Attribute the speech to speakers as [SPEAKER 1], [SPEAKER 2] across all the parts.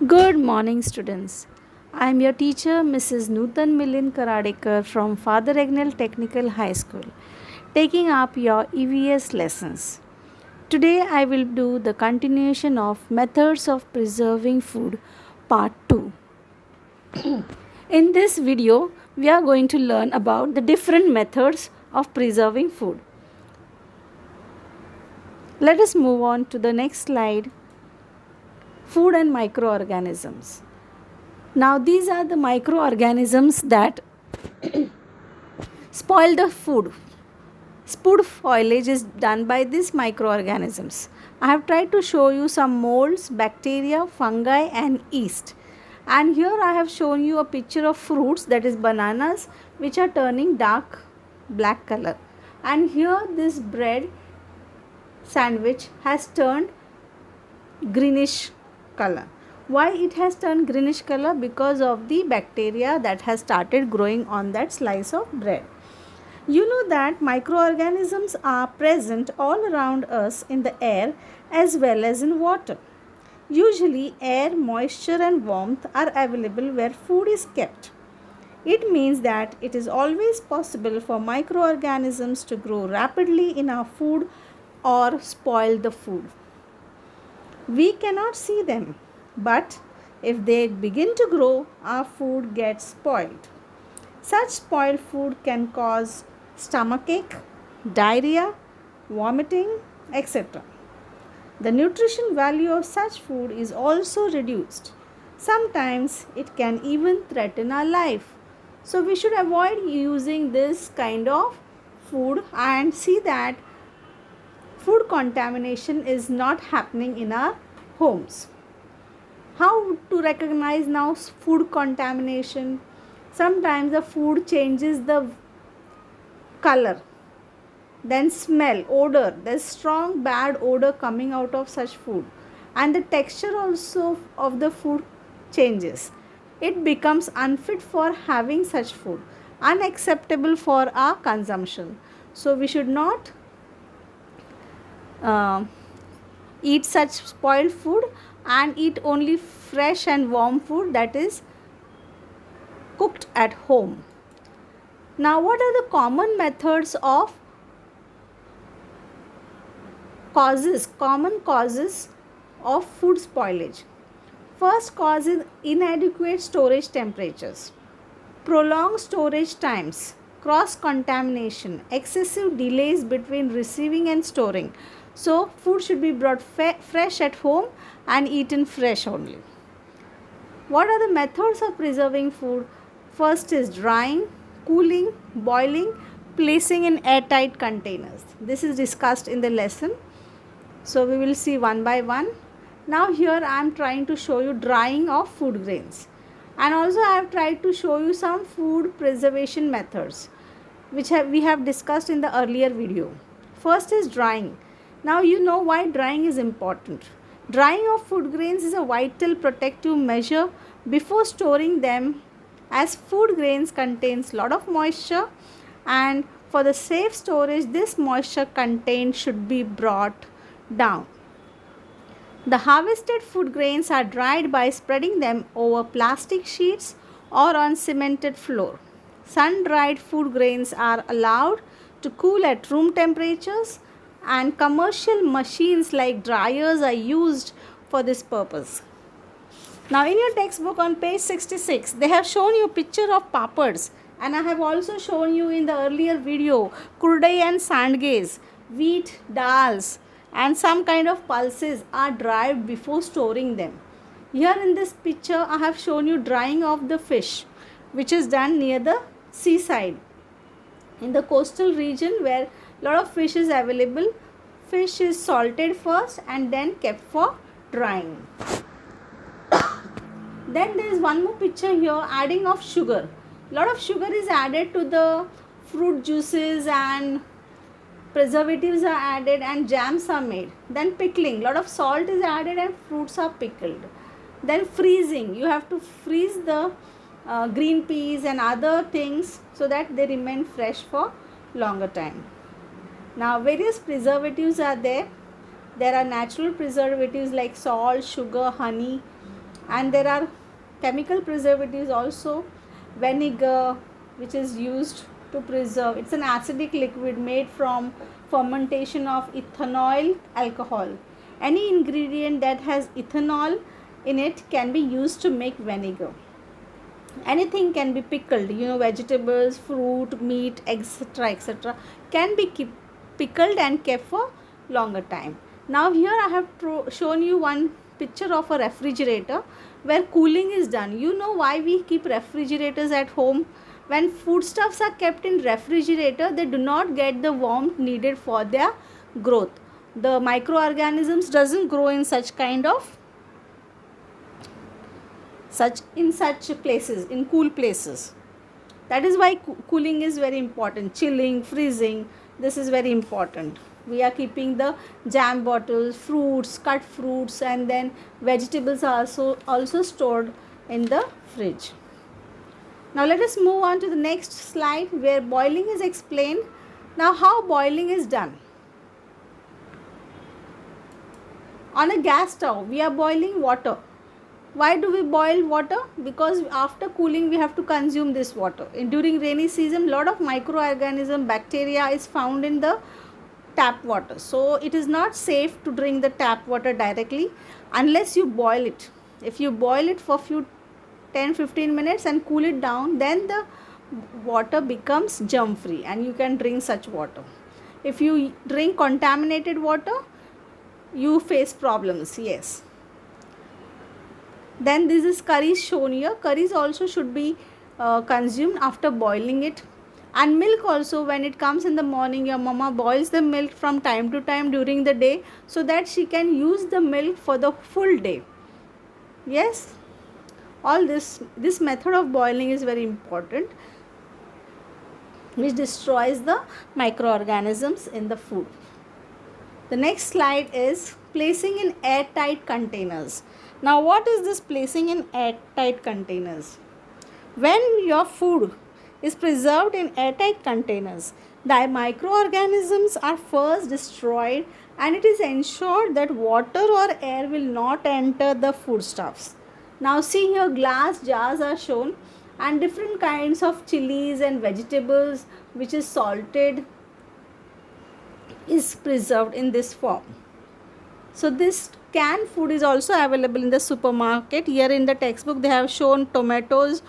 [SPEAKER 1] Good morning, students. I am your teacher, Mrs. Nutan Milin Karadekar from Father Agnel Technical High School, taking up your EVS lessons. Today, I will do the continuation of Methods of Preserving Food, Part 2. In this video, we are going to learn about the different methods of preserving food. Let us move on to the next slide. Food and microorganisms. Now, these are the microorganisms that spoil the food. Food spoilage is done by these microorganisms. I have tried to show you some molds, bacteria, fungi, and yeast. And here I have shown you a picture of fruits, that is bananas, which are turning dark black color. And here this bread sandwich has turned greenish color. Why it has turned greenish color? Because of the bacteria that has started growing on that slice of bread. You know that microorganisms are present all around us in the air as well as in water. Usually air, moisture and warmth are available where food is kept. It means that it is always possible for microorganisms to grow rapidly in our food or spoil the food. We cannot see them, but if they begin to grow, our food gets spoiled. Such spoiled food can cause stomachache, diarrhea, vomiting, etc. The nutrition value of such food is also reduced. Sometimes it can even threaten our life. So we should avoid using this kind of food and see that food contamination is not happening in our homes. How to recognize now food contamination? Sometimes the food changes the color, then smell, odor. There's strong bad odor coming out of such food, and the texture also of the food changes. It becomes unfit for having such food, unacceptable for our consumption. So we should not eat such spoiled food and eat only fresh and warm food that is cooked at home. Now, what are the common methods of common causes of food spoilage? First cause is inadequate storage temperatures, prolonged storage times, cross contamination, excessive delays between receiving and storing. So, food should be brought fresh at home and eaten fresh only. What are the methods of preserving food? First is drying, cooling, boiling, placing in airtight containers. This is discussed in the lesson. So, we will see one by one. Now, here I am trying to show you drying of food grains. And also I have tried to show you some food preservation methods which we have discussed in the earlier video. First is drying. Now you know why drying is important. Drying of food grains is a vital protective measure before storing them, as food grains contains lot of moisture, and for the safe storage this moisture content should be brought down. The harvested food grains are dried by spreading them over plastic sheets or on cemented floor. Sun-dried food grains are allowed to cool at room temperatures, and commercial machines like dryers are used for this purpose. Now in your textbook on page 66, they have shown you picture of papads, and I have also shown you in the earlier video kurdai and sandges, wheat, dals and some kind of pulses are dried before storing them. Here in this picture I have shown you drying of the fish, which is done near the seaside. In the coastal region where lot of fish is available, fish is salted first and then kept for drying. Then there is one more picture here, adding of sugar. Lot of sugar is added to the fruit juices and preservatives are added and jams are made. Then pickling, lot of salt is added and fruits are pickled. Then freezing, you have to freeze the green peas and other things so that they remain fresh for longer time. Now various preservatives are there. There are natural preservatives like salt, sugar, honey, And there are chemical preservatives also. Vinegar, which is used to preserve, it's an acidic liquid made from fermentation of ethanol alcohol. Any ingredient that has ethanol in it can be used to make vinegar. Anything can be pickled, vegetables, fruit, meat, etc., etc., can be pickled and kept for longer time. Now here I have shown you one picture of a refrigerator where cooling is done. You know why we keep refrigerators at home? When foodstuffs are kept in refrigerator, they do not get the warmth needed for their growth. The microorganisms doesn't grow in such kind of such places, in cool places. That is why cooling is very important. Chilling, freezing, this is very important. We are keeping the jam bottles, fruits, cut fruits, and then vegetables are also stored in the fridge. Now let us move on to the next slide where boiling is explained. Now how boiling is done. On a gas stove, we are boiling water. Why do we boil water? Because after cooling we have to consume this water. During rainy season, lot of microorganism, bacteria is found in the tap water. So it is not safe to drink the tap water directly unless you boil it. If you boil it for few 10-15 minutes and cool it down, then the water becomes germ free and you can drink such water. If you drink contaminated water, you face problems. Yes. Then this is curry shown here. Curries also should be consumed after boiling it. And milk also, when it comes in the morning, your mama boils the milk from time to time during the day so that she can use the milk for the full day. Yes, all this method of boiling is very important, which destroys the microorganisms in the food. The next slide is placing in airtight containers. Now what is this placing in airtight containers? When your food is preserved in airtight containers, the microorganisms are first destroyed and it is ensured that water or air will not enter the foodstuffs. Now see here, glass jars are shown and different kinds of chilies and vegetables which is salted is preserved in this form. So this canned food is also available in the supermarket. Here in the textbook they have shown tomatoes,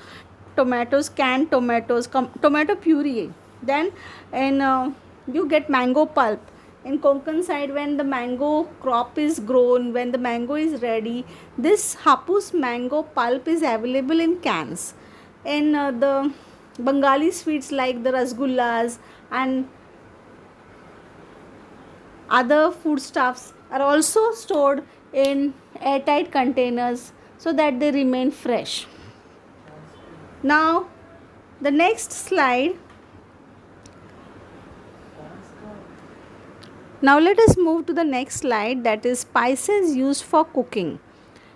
[SPEAKER 1] canned tomatoes, tomato puree. Then you get mango pulp. In Konkan side, when the mango crop is grown, when the mango is ready, this hapus mango pulp is available in cans. In the Bengali sweets like the rasgullas and other foodstuffs are also stored in airtight containers so that they remain fresh. Now the next slide. Now let us move to the next slide, that is spices used for cooking.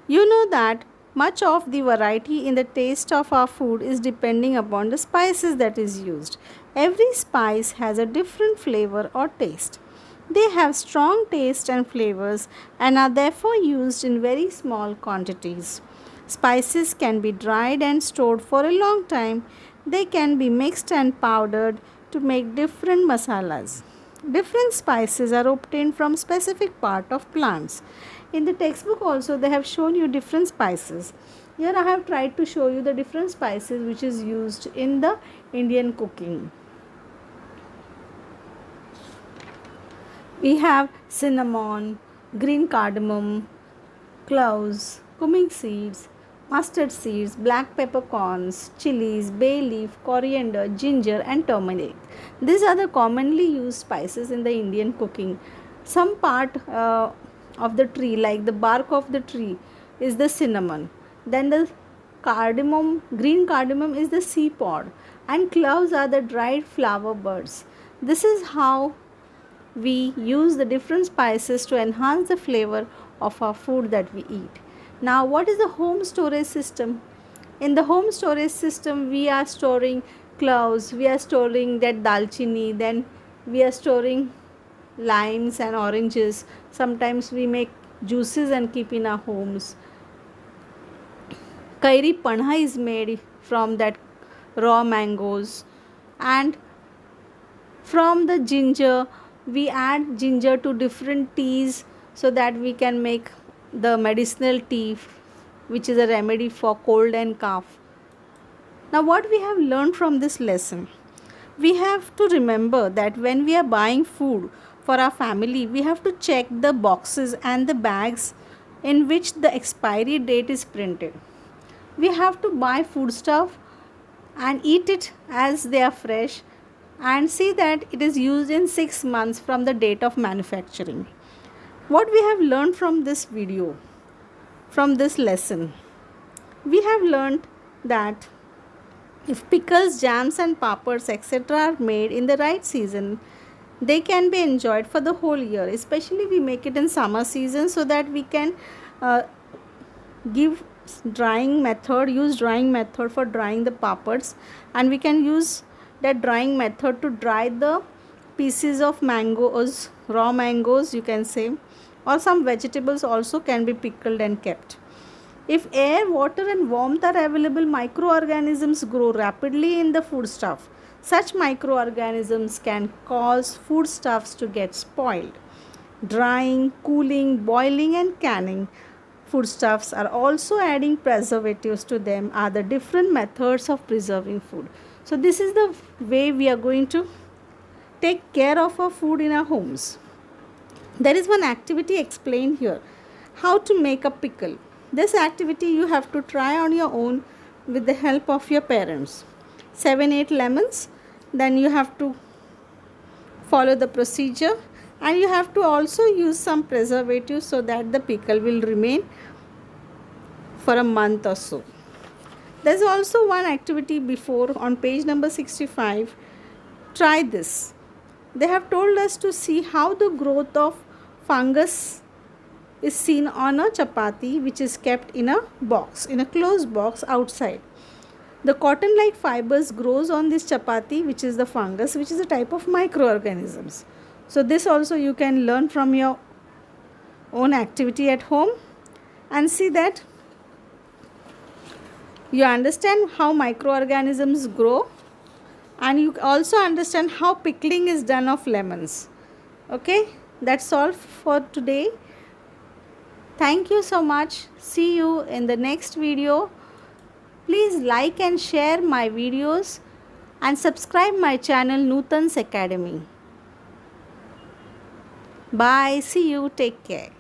[SPEAKER 1] You know that much of the variety in the taste of our food is depending upon the spices that is used. Every spice has a different flavor or taste. They have strong taste and flavors and are therefore used in very small quantities. Spices can be dried and stored for a long time. They can be mixed and powdered to make different masalas. Different spices are obtained from specific part of plants. In the textbook also they have shown you different spices. Here I have tried to show you the different spices which is used in the Indian cooking. We have cinnamon, green cardamom, cloves, cumin seeds, mustard seeds, black peppercorns, chilies, bay leaf, coriander, ginger and turmeric. These are the commonly used spices in the Indian cooking. Some part of the tree, like the bark of the tree, is the cinnamon. Then the cardamom, green cardamom is the seed pod, and cloves are the dried flower buds. This is how we use the different spices to enhance the flavor of our food that we eat. Now what is the home storage system? In the home storage system we are storing cloves, we are storing that dalchini, then we are storing limes and oranges. Sometimes we make juices and keep in our homes. kairi panha is made from that raw mangoes. And from the ginger, we add ginger to different teas so that we can make the medicinal tea, which is a remedy for cold and cough. Now, what we have learned from this lesson? We have to remember that when we are buying food for our family, we have to check the boxes and the bags in which the expiry date is printed. We have to buy foodstuff and eat it as they are fresh and see that it is used in 6 months from the date of manufacturing. What we have learned from this video, from this lesson, we have learned that if pickles, jams and papads etc. are made in the right season, they can be enjoyed for the whole year. Especially we make it in summer season so that we can use drying method for drying the papads, and we can use that drying method to dry the pieces of mangoes, raw mangoes you can say, or some vegetables also can be pickled and kept. If air, water and warmth are available, microorganisms grow rapidly in the foodstuff. Such microorganisms can cause foodstuffs to get spoiled. Drying, cooling, boiling and canning foodstuffs are also adding preservatives to them are the different methods of preserving food. So this is the way we are going to take care of our food in our homes. There is one activity explained here, how to make a pickle. This activity you have to try on your own with the help of your parents. 7-8 lemons, then you have to follow the procedure, and you have to also use some preservatives so that the pickle will remain for a month or so. There's also one activity before on page number 65. Try this. They have told us to see how the growth of fungus is seen on a chapati which is kept in a box, in a closed box outside. The cotton-like fibers grows on this chapati, which is the fungus, which is a type of microorganisms. So this also you can learn from your own activity at home and see that you understand how microorganisms grow, and you also understand how pickling is done of lemons. Okay, that's all for today. Thank you so much. See you in the next video. Please like and share my videos and subscribe my channel Nutan's Academy. Bye. See you. Take care.